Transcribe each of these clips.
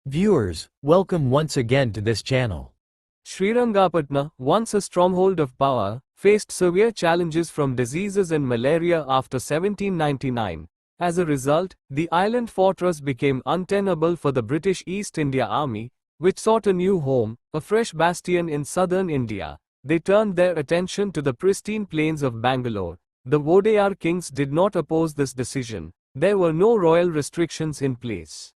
Viewers, welcome once again to this channel. Srirangapatna, once a stronghold of power, faced severe challenges from diseases and malaria after 1799. As a result, the island fortress became untenable for the British East India Army, which sought a new home, a fresh bastion in southern India. They turned their attention to the pristine plains of Bangalore. The Vodayar kings did not oppose this decision. There were no royal restrictions in place.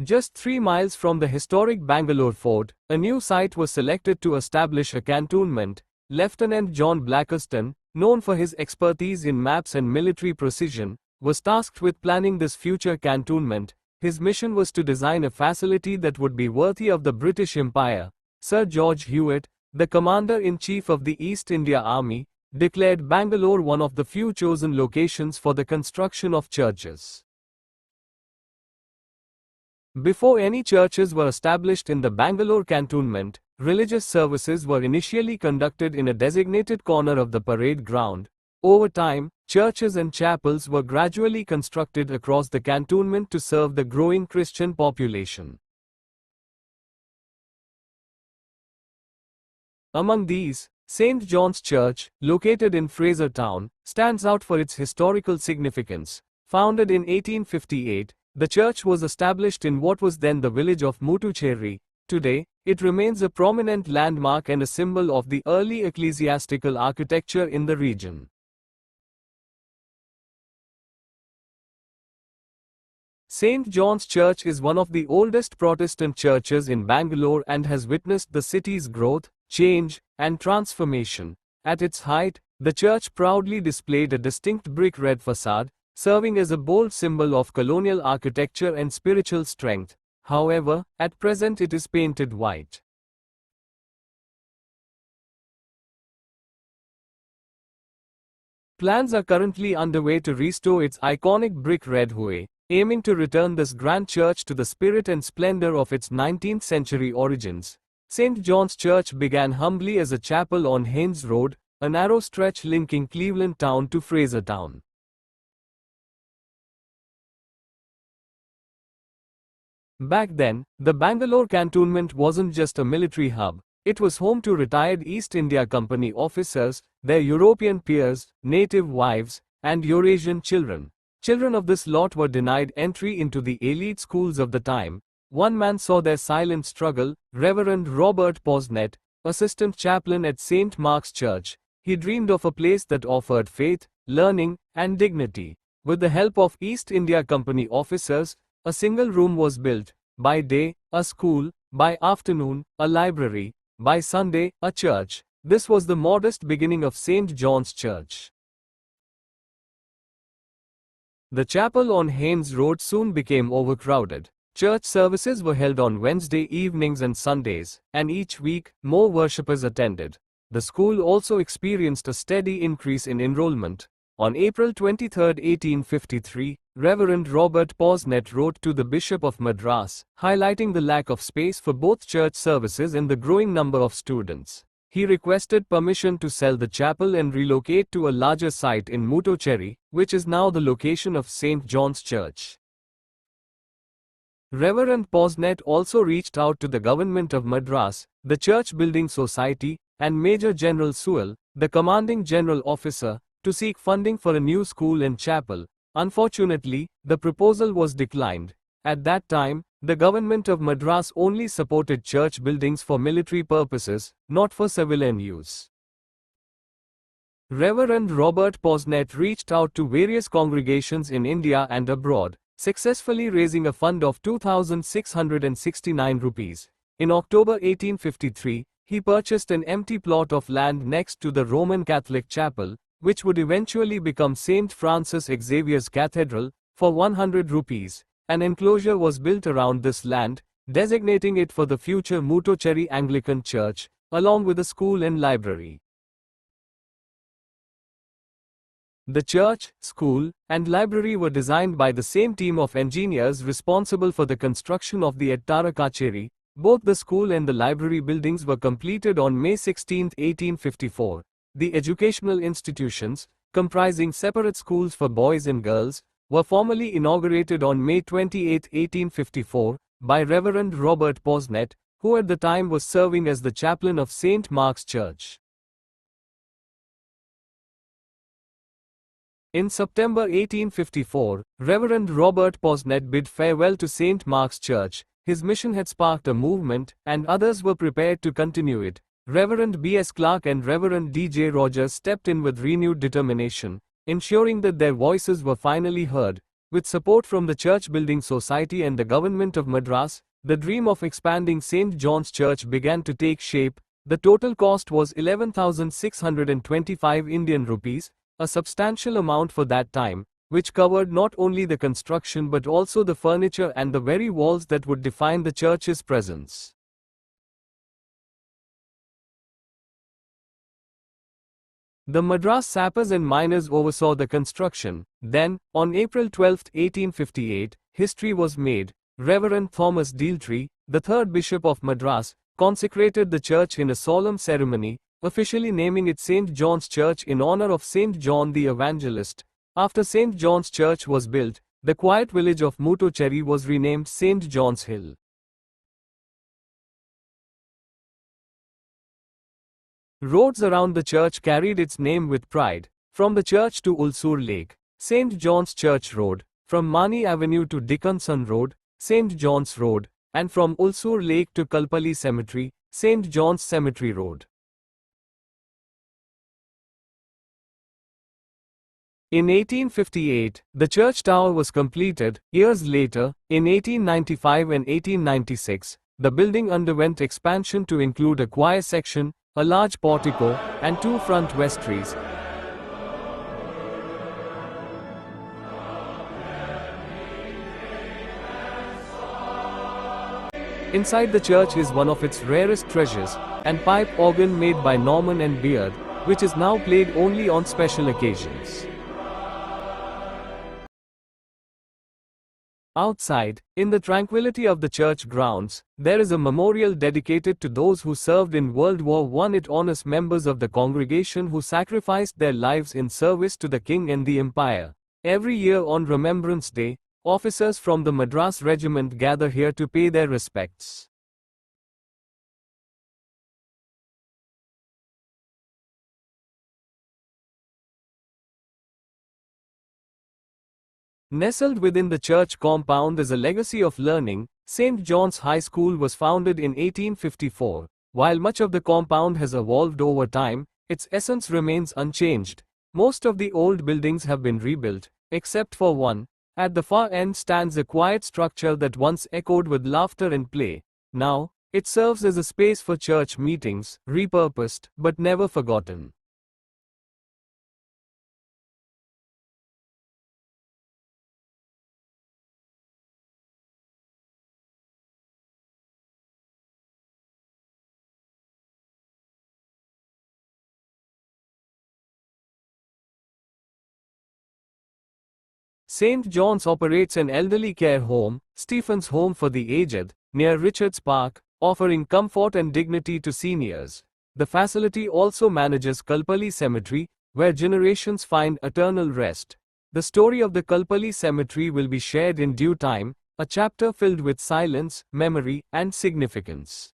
Just 3 miles from the historic Bangalore fort, a new site was selected to establish a cantonment. Lieutenant John Blakiston, known for his expertise in maps and military precision, was tasked with planning this future cantonment. His mission was to design a facility that would be worthy of the British Empire. Sir George Hewett, the Commander-in-Chief of the East India Army, declared Bangalore one of the few chosen locations for the construction of churches. Before any churches were established in the Bangalore cantonment, religious services were initially conducted in a designated corner of the parade ground. Over time, churches and chapels were gradually constructed across the cantonment to serve the growing Christian population. Among these, St. John's Church, located in Fraser Town, stands out for its historical significance. Founded in 1858, the church was established in what was then the village of Muttucherry. Today, it remains a prominent landmark and a symbol of the early ecclesiastical architecture in the region. St. John's Church is one of the oldest Protestant churches in Bangalore and has witnessed the city's growth, change, and transformation. At its height, the church proudly displayed a distinct brick red facade, serving as a bold symbol of colonial architecture and spiritual strength. However, at present it is painted white. Plans are currently underway to restore its iconic brick red hue, aiming to return this grand church to the spirit and splendor of its 19th century origins. St. John's Church began humbly as a chapel on Haynes Road, a narrow stretch linking Cleveland Town to Fraser Town. Back then, the Bangalore cantonment wasn't just a military hub, it was home to retired East India Company officers, their European peers, native wives, and Eurasian children. Children of this lot were denied entry into the elite schools of the time. One man saw their silent struggle, Reverend Robert Posnet, assistant chaplain at St. Mark's Church. He dreamed of a place that offered faith, learning, and dignity. With the help of East India Company officers, a single room was built. By day, a school; by afternoon, a library; by Sunday, a church. This was the modest beginning of St. John's Church. The chapel on Haynes Road soon became overcrowded. Church services were held on Wednesday evenings and Sundays, and each week, more worshippers attended. The school also experienced a steady increase in enrollment. On April 23, 1853, Reverend Robert Posnet wrote to the Bishop of Madras, highlighting the lack of space for both church services and the growing number of students. He requested permission to sell the chapel and relocate to a larger site in Muttucherry, which is now the location of St. John's Church. Reverend Posnet also reached out to the government of Madras, the Church Building Society, and Major General Sewell, the commanding general officer, to seek funding for a new school and chapel. Unfortunately, the proposal was declined. At that time, the government of Madras only supported church buildings for military purposes, not for civilian use. Reverend Robert Posnet reached out to various congregations in India and abroad, successfully raising a fund of 2,669 rupees. In October 1853, he purchased an empty plot of land next to the Roman Catholic chapel, which would eventually become St. Francis Xavier's Cathedral, for 100 rupees. An enclosure was built around this land, designating it for the future Muttucherry Anglican Church, along with a school and library. The church, school, and library were designed by the same team of engineers responsible for the construction of the Ettara Kacheri. Both the school and the library buildings were completed on May 16, 1854. the educational institutions, comprising separate schools for boys and girls, were formally inaugurated on May 28, 1854, by Reverend Robert Posnet, who at the time was serving as the chaplain of St. Mark's Church. In September 1854, Reverend Robert Posnet bid farewell to St. Mark's Church. His mission had sparked a movement, and others were prepared to continue it. Reverend B.S. Clark and Reverend D.J. Rogers stepped in with renewed determination, ensuring that their voices were finally heard. With support from the Church Building Society and the Government of Madras, the dream of expanding St. John's Church began to take shape. The total cost was 11,625 Indian rupees, a substantial amount for that time, which covered not only the construction but also the furniture and the very walls that would define the church's presence. The Madras sappers and miners oversaw the construction. Then, on April 12, 1858, history was made. Reverend Thomas Dealtree, the third Bishop of Madras, consecrated the church in a solemn ceremony, officially naming it St. John's Church in honor of St. John the Evangelist. After St. John's Church was built, the quiet village of Muttocherry was renamed St. John's Hill. Roads around the church carried its name with pride, from the church to Ulsoor Lake, St. John's Church Road, from Mani Avenue to Dickinson Road, St. John's Road, and from Ulsoor Lake to Kalpali Cemetery, St. John's Cemetery Road. In 1858, the church tower was completed. Years later, in 1895 and 1896, the building underwent expansion to include a choir section, a large portico, and two front vestries. Inside the church is one of its rarest treasures, an pipe organ made by Norman and Beard, which is now played only on special occasions. Outside, in the tranquility of the church grounds, there is a memorial dedicated to those who served in World War I. It honors members of the congregation who sacrificed their lives in service to the king and the empire. Every year on Remembrance Day, officers from the Madras Regiment gather here to pay their respects. Nestled within the church compound is a legacy of learning. St. John's High School was founded in 1854. While much of the compound has evolved over time, its essence remains unchanged. Most of the old buildings have been rebuilt, except for one. At the far end stands a quiet structure that once echoed with laughter and play. Now, it serves as a space for church meetings, repurposed, but never forgotten. St. John's operates an elderly care home, Stephen's Home for the Aged, near Richards Park, offering comfort and dignity to seniors. The facility also manages Kalpali Cemetery, where generations find eternal rest. The story of the Kalpali Cemetery will be shared in due time, a chapter filled with silence, memory, and significance.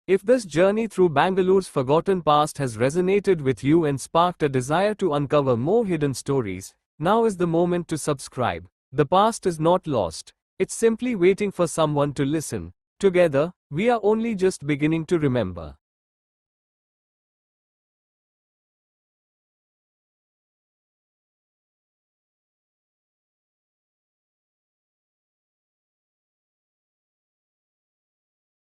If this journey through Bangalore's forgotten past has resonated with you and sparked a desire to uncover more hidden stories, now is the moment to subscribe. The past is not lost, it's simply waiting for someone to listen. Together, we are only just beginning to remember.